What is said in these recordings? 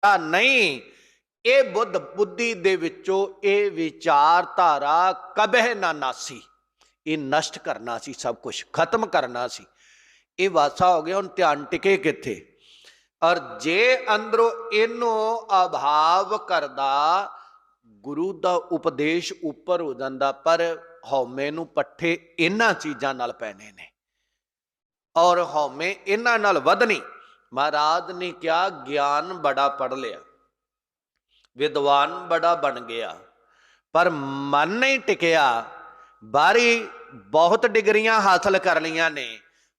नहीं, ये बुद्ध बुद्धि दे विचों ये विचारधारा कबह ना नासी, ये नष्ट करना सी, सब कुछ खत्म करना सी। ये वासा हो गया, हुण ध्यान टिके किथे। और जे अंदरों इनो अभाव करदा, गुरु का उपदेश उपर हो जाता, पर हौमे नूं पट्ठे इन्हां चीज़ां नाल पैने ने और हौमे इन्हां नाल वधनी। महाराज ने क्या ज्ञान बड़ा पढ़ लिया, विद्वान बड़ा बन गया, पर मन नहीं टिकिया। बारी बहुत डिग्रियां हासिल कर लिया ने,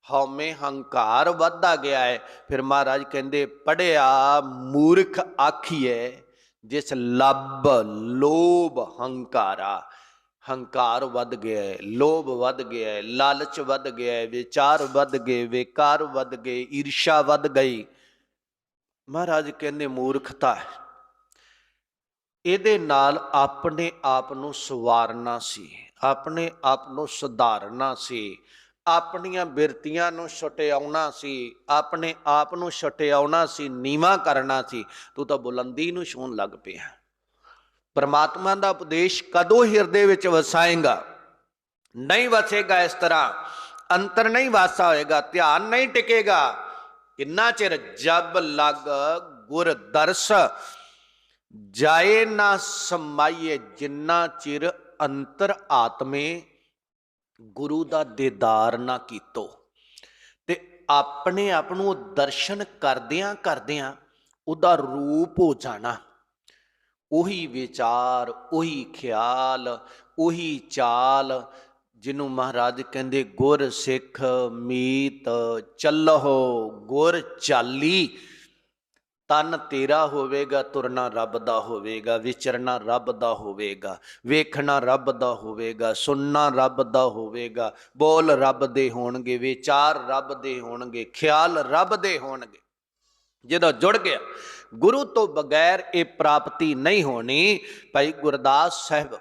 हौमे हंकार वधदा गया है। फिर महाराज कहते पढ़िया मूर्ख आखिए जिस लब लोभ हंकारा। हंकार वध गया है, लोभ वध गया है, लालच वध गया है, विचार वध गए, विकार वध गए, ईर्षा वध गई। महाराज कहते मूर्खता है। ਇਹਦੇ ਨਾਲ ਆਪਣੇ ਆਪ ਨੂੰ ਸਵਾਰਨਾ ਸੀ, ਆਪਣੇ ਆਪ ਨੂੰ ਸੁਧਾਰਨਾ ਸੀ, ਆਪਣੀਆਂ ਬਿਰਤੀਆਂ ਨੂੰ ਛੁਟਿਆਉਣਾ ਸੀ, ਆਪਣੇ ਆਪ ਨੂੰ ਛੁਟਿਆਉਣਾ ਸੀ, ਨੀਵਾਂ ਕਰਨਾ ਸੀ। ਤੂੰ ਤਾਂ ਬੁਲੰਦੀ ਨੂੰ ਛੂਹਣ ਲੱਗ ਪਿਆ। परमात्मा का उपदेश कदों हिरदे विच वसाएगा? नहीं वसेगा इस तरह, अंतर नहीं वासा होएगा, ध्यान नहीं टिकेगा। किन्ना चिर? जब लग गुर दर्श जाए ना समाइए, जिन्ना चिर अंतर आत्मे गुरु का दीदार ना कीतो। ते अपने आप नूं दर्शन करदियां करदियां उहदा रूप हो जाना। ਉਹੀ विचार, ਉਹੀ ख्याल, ਉਹੀ चाल, जिन्हों महाराज कहते गुर सिख मीत चलहो गुर चाली। तन तेरा होवेगा, तुरना रब दा होवेगा, विचरना रब दा होवेगा, वेखना रब दा होवेगा, सुनना रब दा होवेगा, बोल रब दे होणगे, विचार रब दे होणगे, ख्याल रब दे होणगे। जो जुड़ गया गुरु तो बगैर ये प्राप्ति नहीं होनी। भाई गुरदास साहब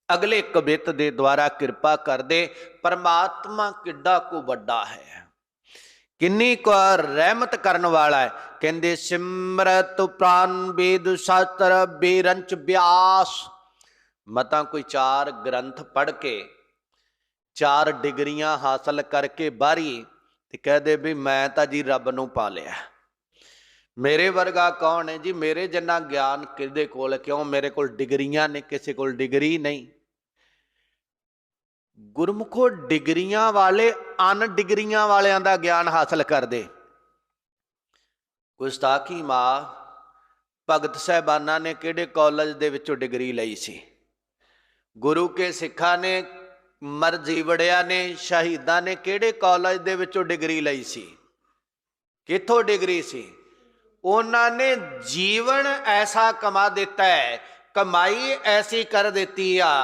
अगले कवित दे द्वारा कृपा कर दे। परमात्मा किड्डा को बड़ा है, किन्नी को रहमत करने वाला है। कहते सिमरत प्राण वेद शास्त्र बेरंच व्यास। मता कोई 4 ग्रंथ पढ़ के 4 डिग्रियां हासिल करके बारी ते कह दे भी मैं तो जी रब नूं पा लिया। मेरे वर्गा कौन है जी? मेरे जिन्ना ज्ञान किदे कोल? क्यों मेरे कोल डिग्रियां ने, किसी कोल डिग्री नहीं। गुरमुखो डिग्रियां वाले अन डिग्रियां वालियां दा ज्ञान हासिल कर दे। गुस्ताखी मां भगत साहबाना ने किहड़े कॉलेज दे विचों डिग्री लई सी? गुरु के सिखा ने, मरजी वड़िया ने, शहीदा ने किहड़े कॉलेज दे विचों डिग्री लई सी? कित्थों डिग्री सी? उन्होंने जीवन ऐसा कमा देता है, कमाई ऐसी कर देती है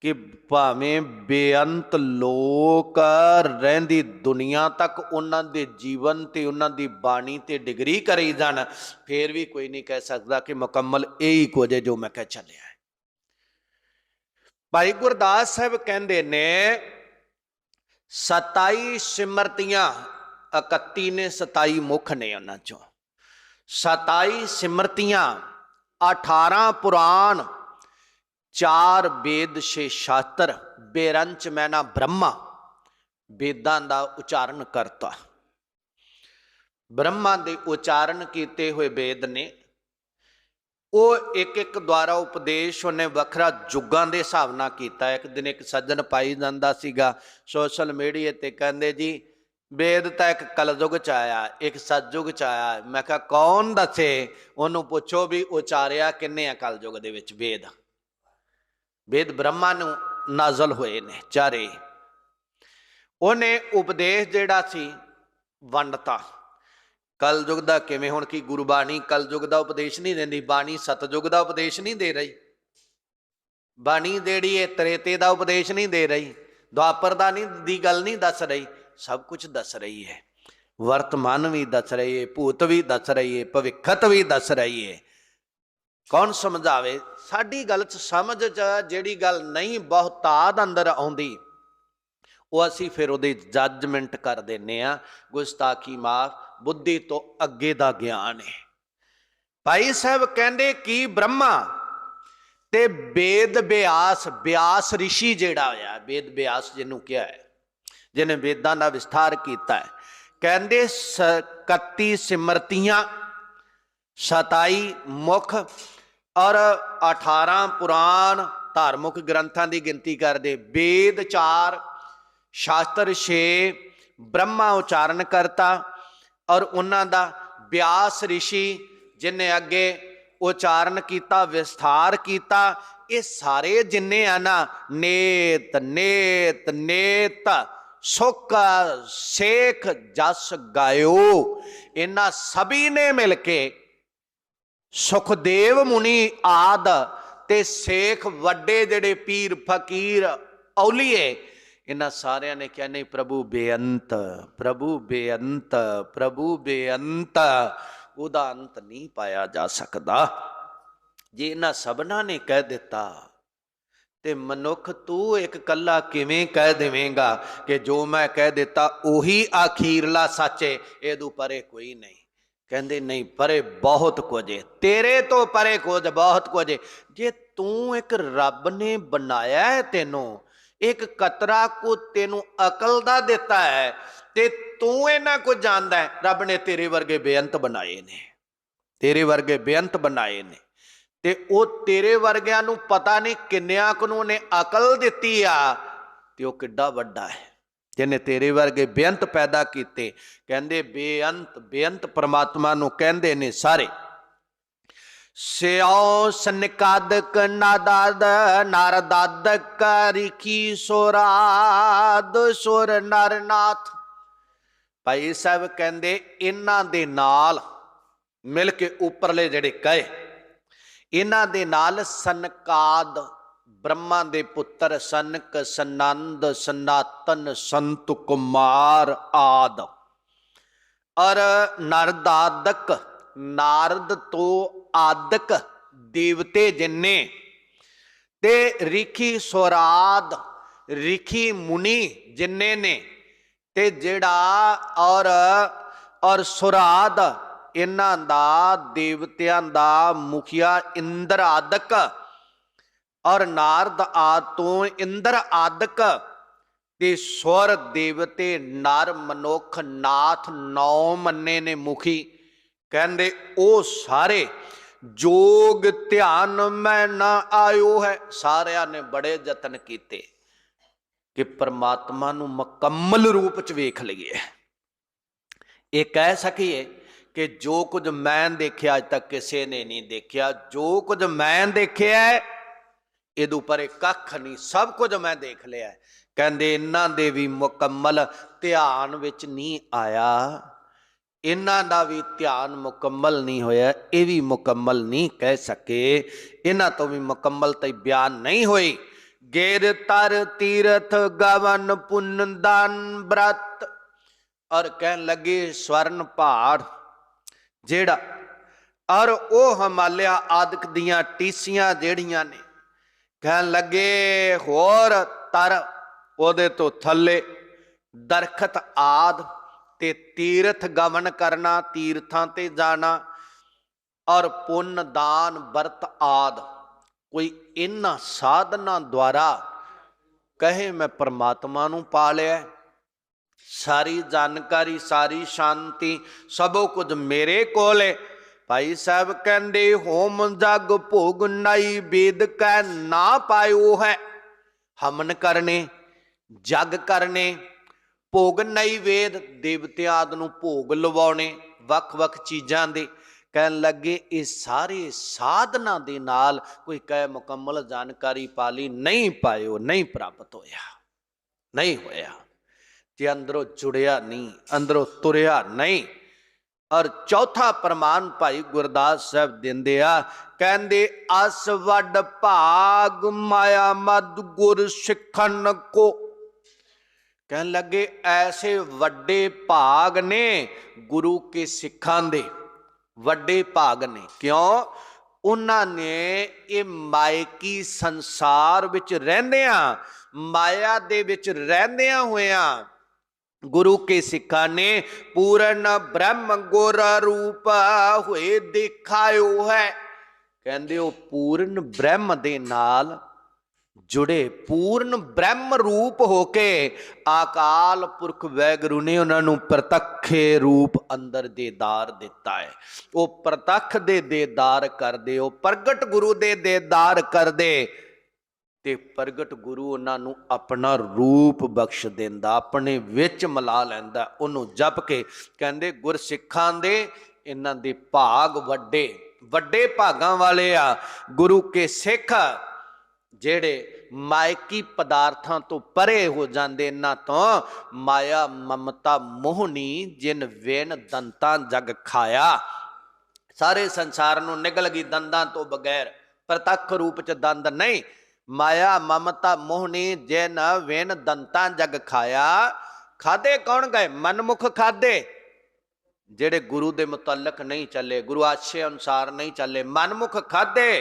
कि भावें बेअंत लोक रहिंदी दुनिया तक उन्हां दे जीवन ते उन्हां दी बाणी ते डिग्री करी जाण, फिर भी कोई नहीं कह सकता कि मुकम्मल यही कुछ है जो मैं कह चलिया है। भाई गुरदास साहब कहंदे ने 27 सिमरतियां, 31 ने 27 मुख ने, उन्हां चों 27 सिमरतियां, 18 पुराण, 4 वेद 6 शास्त्र, बेरंच मैना ब्रह्मा, वेदां दा उचारण करता। ब्रह्मा दे उचारण किए हुए वेद ने, वो एक एक द्वारा उपदेश उन्हें वखरा जुगां दे हिसाब नाल कीता। एक दिन एक सज्जन पाई जांदा सीगा सोशल मीडिया ते, कहंदे जी वेद तो एक कलयुग च आया, एक सतयुग च आया। मैं कहा कौन दसे? उन्होंने पुछो भी उचारिया किन्ने आ कलयुग दे विच वेद? वेद ब्रह्मा नूं नाजल होए ने चारे। उन्हें उपदेश जिहड़ा सी वंडता। कलयुग दा किवें? हुण की गुरबाणी कलयुग दा उपदेश नहीं देंदी, बाणी सतयुग दा उपदेश नहीं दे रही। बाणी जेहड़ी है त्रेते दा उपदेश नहीं दे रही, द्वापर दा नहीं दी गल नहीं दस रही, सब कुछ दस रही है। वर्तमान भी दस रही है, भूत भी दस रही है, भविखत भी दस रही है। कौन समझावे? साडी गल च समझ च जिहड़ी गल नहीं बहुतात अंदर आउंदी, वो असी फिर उहदी जजमेंट कर देने आ। गुस्ताखी माफ, बुद्धि तो अगे दा ज्ञान है। ਭਾਈ ਸਾਹਿਬ ਕਹਿੰਦੇ ਕਿ ਬ੍ਰਹਮਾ ਤੇ वेद व्यास, व्यास ऋषि जिहड़ा होया, वेद व्यास जिन्हों किया है, जिन्हें वेदां दा विस्तार किया है, कहते 31 सिमरतियां, 27 मुख और 18 पुराण धार्मिक ग्रंथां की गिनती करते। वेद 4, शास्त्र 6, ब्रह्मा उच्चारण करता और उन्हां दा व्यास ऋषि जिन्हें अगे उच्चारण किया, विस्तार किया। ये सारे जिन्ने आ ना, नेत नेत नेत सुख सेख जस गायो, इन्हां सभी ने मिलके सुखदेव मुनि आद ते शेख वड्डे जेड़े पीर फकीर औलीए, इन्हां सारियां ने क्या नहीं, प्रभु बेअंत, प्रभु बेअंत, प्रभु बेअंत, ਉਹਦਾ अंत नहीं पाया जा सकता। जे इन्हां सबना ने कह दिता ते मनुख तू एक कला किवें कह देवेंगा कि जो मैं कह दिता उही आखिरला सच है, इदू परे कोई नहीं। कहंदे नहीं, परे बहुत कुछ है, तेरे तो परे कुछ बहुत कुछ है। जे तू एक रब ने बनाया है, तेनों एक कतरा को तेनों अकल दा दिता है ते तू इन्हां कुछ जानदा है। रब ने तेरे वर्गे बेअंत बनाए ने, तेरे वर्गे बेअंत बनाए ने, ते ओ तेरे वर्गियां नूं पता नहीं किन्नियां कुं ने अकल दित्ती आ, ते ओ किड्डा वड्डा है जिन्हें तेरे वर्गे बेअंत पैदा कीते। कहंदे बेअंत, बेअंत परमात्मा नूं कहंदे ने सारे। स्यो सनिकादक नादाद नारदादक रिखी सोराद सुर नरनाथ। भाई साहब कहंदे इन्हां दे नाल मिल के उपरले जेड़े कहे, इन्हां दे नाल सनकाद ब्रह्मा दे पुत्र सनक, सनंद, सनातन, संत कुमार आद और नारदादक, नारद तो आदक देवते जिन्ने, ते रिखी स्वराद रिखी मुनि जिन्ने ने, ते जिहड़ा और सुराद इन्हां दा देवतियां दा मुखिया इंद्र आदक और नारद आद तो इंद्र आदक ते स्वर देवते नर मनुख नाथ 9 मन्ने ने मुखी। कहंदे ओ सारे जोग ध्यान में ना आयो है। सारिया ने बड़े जतन किए कि परमात्मा नूं मुकम्मल रूप च वेख लईए। ये कह सकीए कि जो कुछ मैं देखिया अज तक किसी ने नहीं देखिया, जो कुछ मैं देखिया इदू परे कख नहीं, सब कुछ मैं देख लिया। कहंदे इन्हां दे भी मुकम्मल ध्यान विच नहीं आया, इन्हां दा भी ध्यान मुकम्मल नहीं होया, ये भी मुकम्मल नहीं कह सके, इन्हां तो भी मुकम्मल बयान नहीं हुई। गेर तर तीरथ गवन पुन दान व्रत, और कहन लगे स्वर्ण पहाड़ जेड़ा और ओ हिमालया आदि दियां टीसियां जेड़ियां ने, कहन लगे होर तर ओदे तो थले दरखत आद ते तीर्थ गमन करना, तीर्थां ते जाना और पुन दान व्रत आद। कोई इन्हां साधना द्वारा कहे मैं परमात्मा नूं पा लिया, सारी जानकारी सारी शांति सबो कुछ मेरे कोल है। भाई साहब कहंदे होम जग भोग नाई वेद कह ना पायो है। हमन करने जग करने भोग नई वेद देवतियां आदि नूं भोग लवाने वख वख चीज़ां दे। कहन लगे ये सारे साधना दे नाल कोई कह मुकम्मल जानकारी पाली नहीं पायो, नहीं प्राप्त होया, नहीं होया जे अंदरों जुड़िया नहीं, अंदरों तुरिया नहीं। और चौथा प्रमाण भाई गुरदास साहब दिंदे आ, कहंदे अस वड भाग माया मद गुर सिखन को। कहन लगे ऐसे वड्डे भाग ने गुरु के सिखां दे, वड्डे भाग ने। क्यों? उन्होंने ये मायकी संसार विच रहिंदियां, माया दे विच रहिंदियां होइयां गुरु के सिखा ने पूर्ण ब्रह्म गुर रूप होए दिखायो है। कहंदे ओ पूर्ण ब्रह्म दे नाल जुड़े, पूर्ण ब्रह्म रूप होके अकाल पुरख वैगुरु ने उन्होंने प्रतखे रूप अंदर देदार दिता है। वो प्रतख दे देदार कर दे, वो प्रगट गुरु दे देदार कर दे ते प्रगट गुरु उन्होंने अपना रूप बख्श देंदा, अपने विच मिला लैंदा। उन्हों जप के कहंदे गुरसिखां दे इन्हां दे भाग वड्डे वड्डे भागां वाले आ। गुरु के सिख जेड़े मायकी पदार्थां तो परे हो जांदे, इन्हां तो माया ममता मोहनी जिन वेन दंतां जग खाया। सारे संसार नूं निगल गई दंदां तो बगैर, प्रतख रूप च दंद नहीं। माया ममता मोहनी जिन वेन दंतां जग खाया। खादे कौन गए? मनमुख खादे, जेड़े गुरु दे मुतलक नहीं चले, गुरु आशे अनुसार नहीं चले, मनमुख खादे।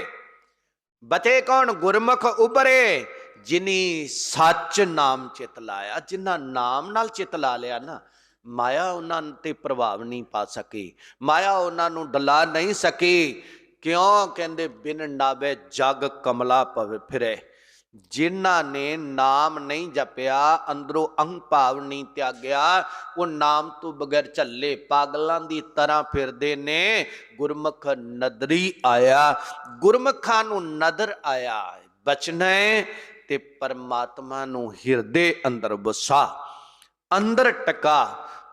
बचे कौन? गुरमुख उभरे, जिनी सच नाम चित लाया। जिन्ना नाम नाल चित ला लिया ना, माया उन्होंने ते प्रभाव नहीं पा सकी, माया उन्होंने डला नहीं सकी। क्यों? कहते बिन नावे जग कमला पव फिरे। जिन्हां ने नाम नहीं जपिया, अंदरों अहं भाव नहीं त्यागया, वो नाम तो बगैर झल्ले पागलों की तरह फिरदे ने। गुरमुख नदरी आया, गुरमुखां नूं नदर आया बचना है ते परमात्मा नूं हिरदे अंदर वसा, अंदर टका,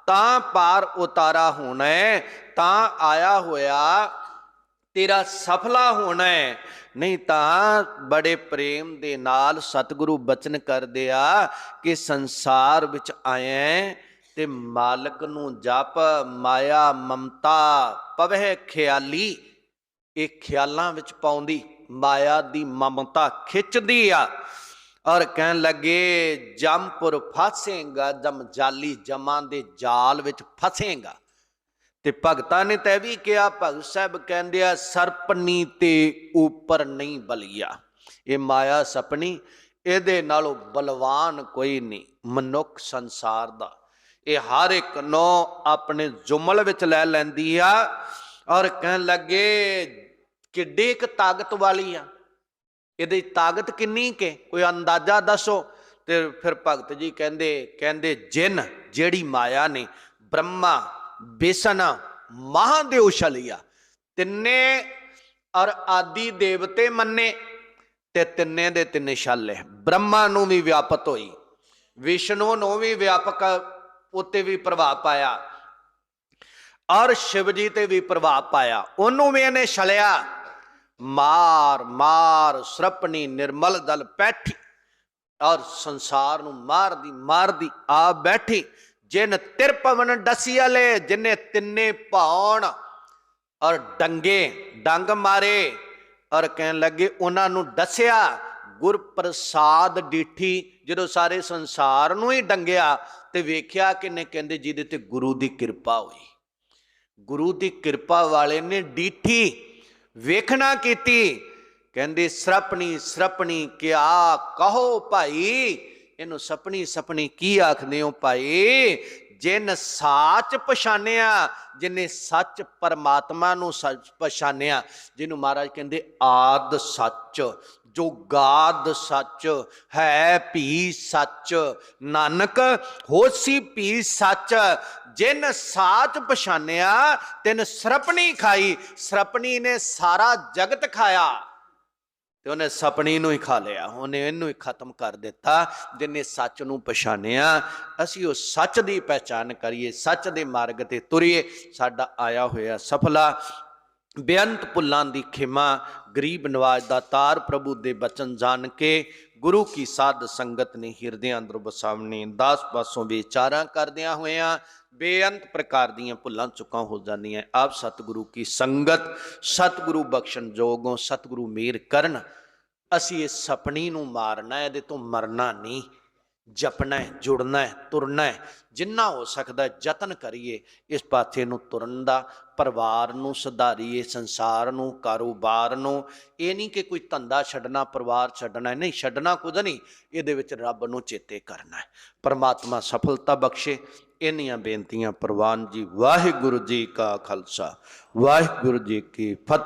तां पार उतारा होना है, तां आया होया तेरा सफला होना है। नहीं तां बड़े प्रेम दे नाल सतगुरु बचन कर दिया कि संसार विच आया ते मालक नूं जप, माया ममता पवह ख्याली, ये ख्यालां विच पाउंदी, माया दी ममता खिचदी आ। और कहन लगे जमपुर फसेगा, जम जाली जमां दे जाल विच फसेगा। ते भगतां ने तै भी कहा, भगत साहब कहंदे आ सरपनी ते ऊपर नहीं बलिया। ये माया सपनी, इहदे नालों बलवान कोई नहीं मनुख संसार दा। ये हर एक नो अपने जुमल विच लै लैंदी आ। और कहन लगे किड्डी क ताकत वाली आ, इहदी ताकत किन्नी के कोई अंदाजा दसो। ते फिर भगत जी कहंदे कहंदे जिन जेड़ी माया ने ब्रह्मा बेसन महादेव छलिया तिन्ने और आदि देवते मन्ने ते तिन्ने दे तिन्ने छल है। ब्रह्मा नूं भी व्यापत होई, विष्णु नूं भी व्यापक उत्ते भी प्रभाव पाया और शिव जी ते भी प्रभाव पाया। उन्होंने भी इन्हें छलिया, मार मार सरपनी निर्मल दल पैठी और संसार नूं मार दी आ बैठी। जिन तिरपवन डसियाले, जिन्हें तिन्ने पाउण और डंगे डंग मारे। और कहन लगे उन्होंने दसिया गुर प्रसाद डिठी। जो सारे संसार नूं ही डंगिया ते वेख्या किने, कहंदे जिहदे ते गुरु दी कृपा हुई, गुरु दी कृपा वाले ने डिठी वेखना कीती। कहंदे सरपनी सरपनी क्या कहो भाई, इनू सपनी सपनी की आखदे हो भाई। जिन साच पछानिया, जिन्हें सच परमात्मा नू सच पछानिया, जिन्हों महाराज कहंदे आद सच, जो गाद सच है भी सच, नानक होसी भी सच। जिन साच पछानिया तिन सरपनी खाई। सरपनी ने सारा जगत खाया, उन्हें सपनी नूं ही खा लिया, उन्हें इनू ही खत्म कर दिता। जिन्हें सच नूं पछाणिया, असीं उस सच की पहचान करिए, सच के मार्ग ते तुरीए। साडा आया होया सफला बेअंत भुल्लां दी खिमा, गरीब नवाज दा तार प्रभु दे बचन जान के गुरु की साध संगत ने हिरदे अंदर बसावने। दास पासों विचारा करदियां होया बेअंत प्रकार दीयां भुल्लां चुकां हो जांदियां। आप सतगुरु की संगत, सतगुरु बख्शन जोगों, सतगुरु मेहर करन। असी इस सपनी नूं मारना है, इहदे तो मरना नहीं। जपना है, जुड़ना है, तुरना है, जिन्ना हो सकता है जतन करिए इस पासे नूं तुरन दा। ਪਰਿਵਾਰ ਨੂੰ ਸੁਧਾਰੀਏ, ਸੰਸਾਰ ਨੂੰ, ਕਾਰੋਬਾਰ ਨੂੰ। ਇਹ ਨਹੀਂ ਕਿ ਕੋਈ ਧੰਦਾ ਛੱਡਣਾ, ਪਰਿਵਾਰ ਛੱਡਣਾ, ਨਹੀਂ ਛੱਡਣਾ ਕੁਝ ਨਹੀਂ, ਇਹਦੇ ਵਿੱਚ ਰੱਬ ਨੂੰ ਚੇਤੇ ਕਰਨਾ ਹੈ। ਪਰਮਾਤਮਾ ਸਫਲਤਾ ਬਖਸ਼ੇ। ਇੰਨੀਆਂ ਬੇਨਤੀਆਂ ਪ੍ਰਵਾਨ ਜੀ। ਵਾਹਿਗੁਰੂ ਜੀ ਕਾ ਖਾਲਸਾ, ਵਾਹਿਗੁਰੂ ਜੀ ਕੀ ਫਤਿਹ।